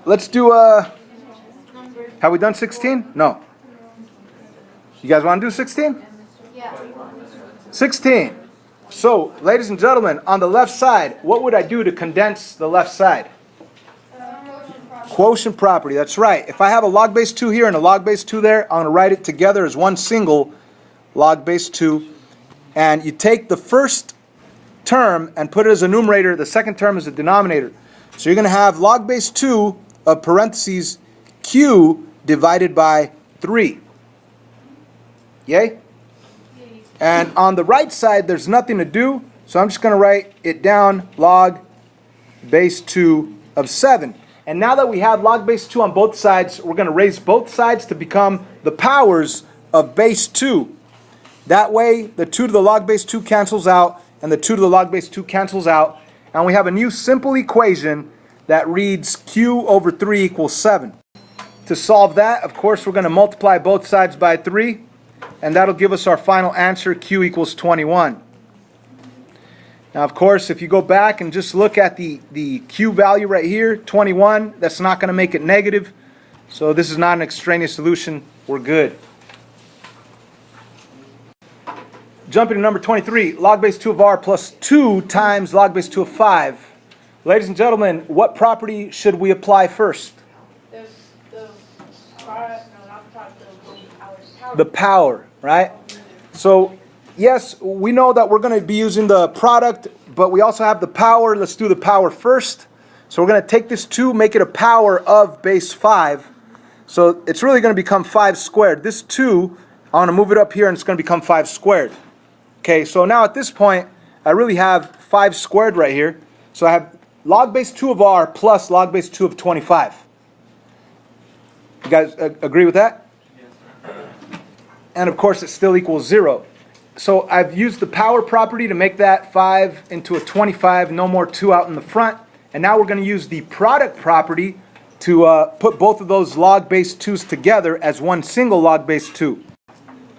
let's do, have we done 16? No. You guys want to do 16? Yeah. 16. So, ladies and gentlemen, on the left side, what would I do to condense the left side? Quotient property, that's right. If I have a log base 2 here and a log base 2 there, I'm going to write it together as one single log base 2. And you take the first term and put it as a numerator, the second term as a denominator. So you're going to have log base 2 of parentheses q divided by 3. Yay? And on the right side, there's nothing to do, so I'm just going to write it down, log base 2 of 7. And now that we have log base 2 on both sides, we're going to raise both sides to become the powers of base 2. That way, the 2 to the log base 2 cancels out, and the 2 to the log base 2 cancels out, and we have a new simple equation that reads q over 3 equals 7. To solve that, of course, we're going to multiply both sides by 3, and that'll give us our final answer, q equals 21. Now, of course, if you go back and just look at the q value right here, 21, that's not going to make it negative. So this is not an extraneous solution. We're good. Jumping to number 23, log base 2 of r plus 2 times log base 2 of 5. Ladies and gentlemen, what property should we apply first? The power, right? So, yes, we know that we're going to be using the product, but we also have the power. Let's do the power first. So we're going to take this 2, make it a power of base 5. So it's really going to become 5 squared. This 2, I want to move it up here, and it's going to become 5 squared. Okay, so now at this point, I really have 5 squared right here. So I have log base 2 of r plus log base 2 of 25. You guys agree with that? And of course, it still equals 0. So I've used the power property to make that 5 into a 25, no more 2 out in the front. And now we're going to use the product property to put both of those log base 2's together as one single log base 2.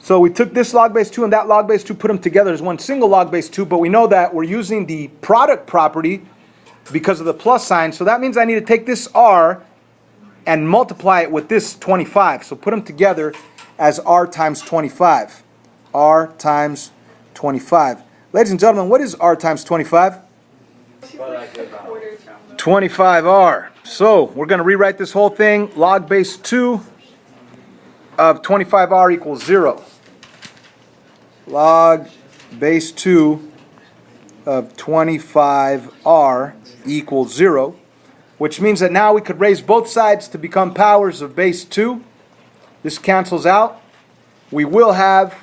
So we took this log base 2 and that log base 2, put them together as one single log base 2, but we know that we're using the product property because of the plus sign. So that means I need to take this r and multiply it with this 25. So put them together as r times 25. R times 25. Ladies and gentlemen, what is r times 25? 25r. So we're going to rewrite this whole thing. Log base 2 of 25r equals 0. Log base 2 of 25r equals 0. Which means that now we could raise both sides to become powers of base 2. This cancels out. We will have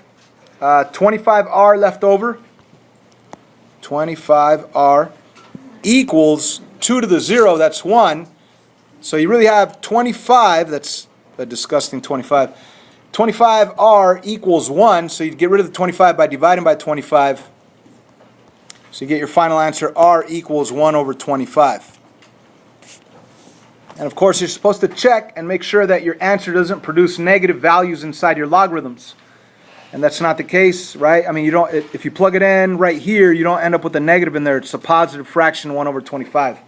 25r left over. 25r equals 2 to the 0, that's 1. So you really have 25, that's a disgusting 25. 25r equals 1, so you get rid of the 25 by dividing by 25. So you get your final answer, r equals 1 over 25. And of course, you're supposed to check and make sure that your answer doesn't produce negative values inside your logarithms. And that's not the case, right? I mean, you don't. If you plug it in right here, you don't end up with a negative in there. It's a positive fraction, 1 over 25.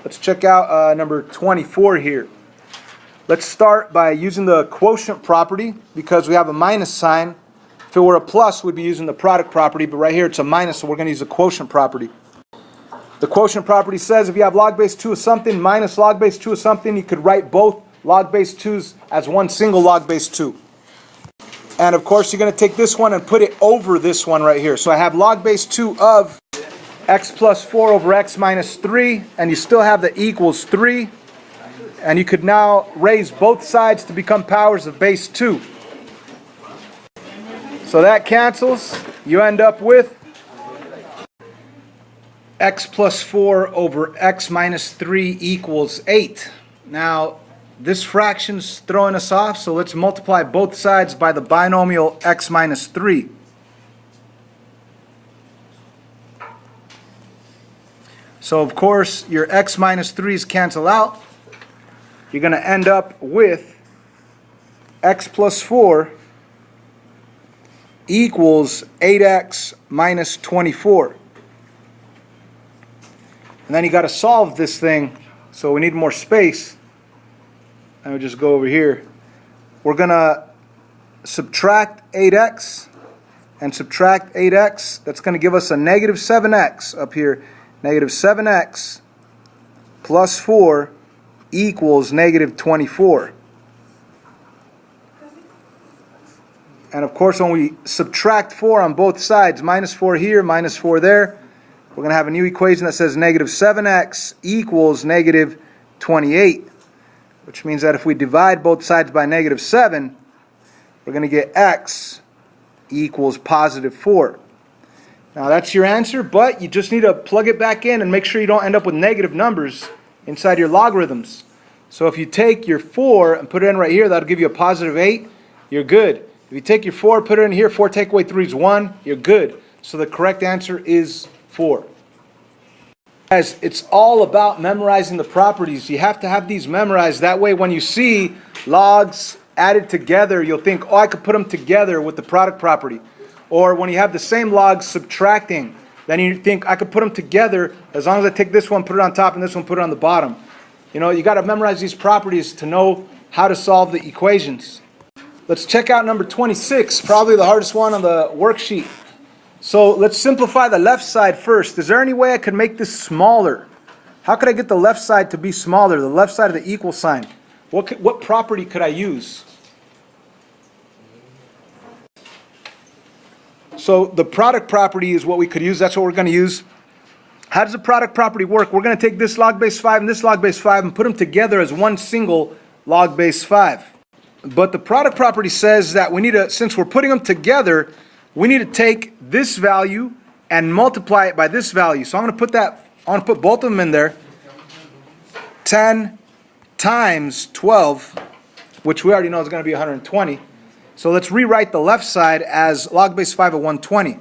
Let's check out number 24 here. Let's start by using the quotient property because we have a minus sign. If it were a plus, we'd be using the product property, but right here it's a minus, so we're going to use the quotient property. The quotient property says if you have log base 2 of something minus log base 2 of something, you could write both log base 2's as one single log base 2. And of course, you're going to take this one and put it over this one right here. So I have log base 2 of x plus 4 over x minus 3, and you still have the equals 3. And you could now raise both sides to become powers of base 2. So that cancels. You end up with x plus 4 over x minus 3 equals 8. Now, this fraction's throwing us off, so let's multiply both sides by the binomial x minus 3. So, of course, your x minus 3's cancel out. You're going to end up with x plus 4 equals 8x minus 24. And then you got to solve this thing, so we need more space. And we just go over here. We're going to subtract 8x and subtract 8x. That's going to give us a negative 7x up here. Negative 7x plus 4 equals negative 24. And of course, when we subtract 4 on both sides, minus 4 here, minus 4 there, we're going to have a new equation that says negative 7x equals negative 28, which means that if we divide both sides by negative 7, we're going to get x equals positive 4. Now that's your answer, but you just need to plug it back in and make sure you don't end up with negative numbers inside your logarithms. So if you take your 4 and put it in right here, that'll give you a positive 8. You're good. If you take your 4, put it in here, 4 take away 3 is 1. You're good. So the correct answer is 4. Guys, it's all about memorizing the properties. You have to have these memorized. That way when you see logs added together, you'll think, oh, I could put them together with the product property. Or when you have the same logs subtracting, then you think, I could put them together as long as I take this one, put it on top, and this one, put it on the bottom. You know, you got to memorize these properties to know how to solve the equations. Let's check out number 26, probably the hardest one on the worksheet. So let's simplify the left side first. Is there any way I could make this smaller? How could I get the left side to be smaller, the left side of the equal sign? What property could I use? So the product property is what we could use. That's what we're going to use. How does the product property work? We're going to take this log base 5 and this log base 5 and put them together as one single log base 5. But the product property says that we need to, since we're putting them together, we need to take this value and multiply it by this value. So I'm going to put both of them in there. 10 times 12, which we already know is going to be 120. So let's rewrite the left side as log base 5 of 120.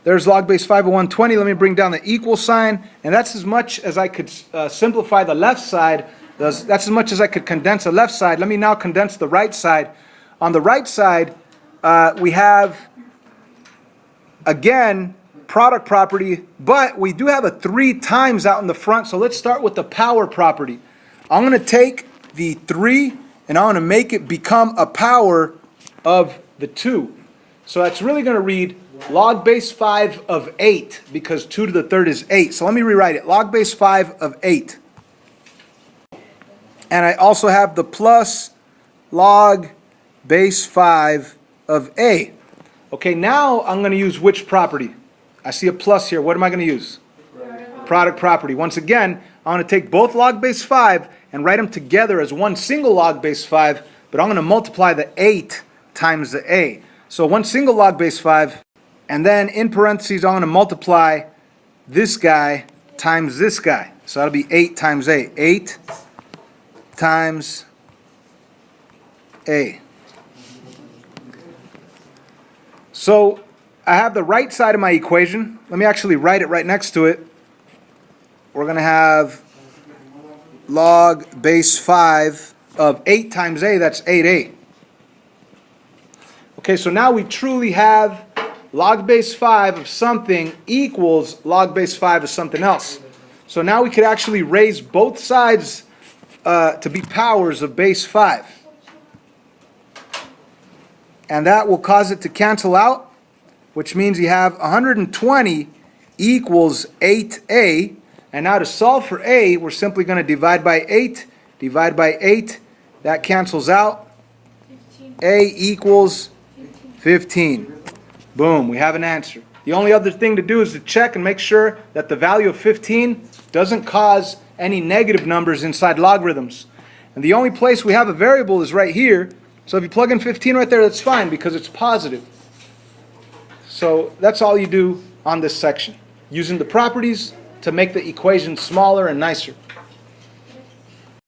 There's log base 5 of 120. Let me bring down the equal sign. And that's as much as I could simplify the left side. That's as much as I could condense the left side. Let me now condense the right side. On the right side, we have, again, product property, but we do have a 3 times out in the front. So let's start with the power property. I'm going to take the 3 and I'm going to make it become a power of the 2. So that's really going to read log base 5 of 8, because 2 to the third is 8. So let me rewrite it. Log base 5 of 8. And I also have the plus log base 5 of a. Okay, now I'm going to use which property? I see a plus here. What am I going to use? Product property. Once again, I'm going to take both log base 5 and write them together as one single log base 5, but I'm going to multiply the 8 times the a. So one single log base 5, and then in parentheses I'm going to multiply this guy times this guy. So that'll be 8 times a. 8 times a. So I have the right side of my equation. Let me actually write it right next to it. We're going to have log base 5 of 8 times a, that's 8a. Okay, so now we truly have log base 5 of something equals log base 5 of something else. So now we could actually raise both sides to be powers of base 5. And that will cause it to cancel out, which means you have 120 equals 8a. And now to solve for a, we're simply going to divide by 8. Divide by 8. That cancels out. 15. A equals 15. Boom, we have an answer. The only other thing to do is to check and make sure that the value of 15 doesn't cause any negative numbers inside logarithms. And the only place we have a variable is right here. So if you plug in 15 right there, that's fine because it's positive. So that's all you do on this section, using the properties to make the equation smaller and nicer.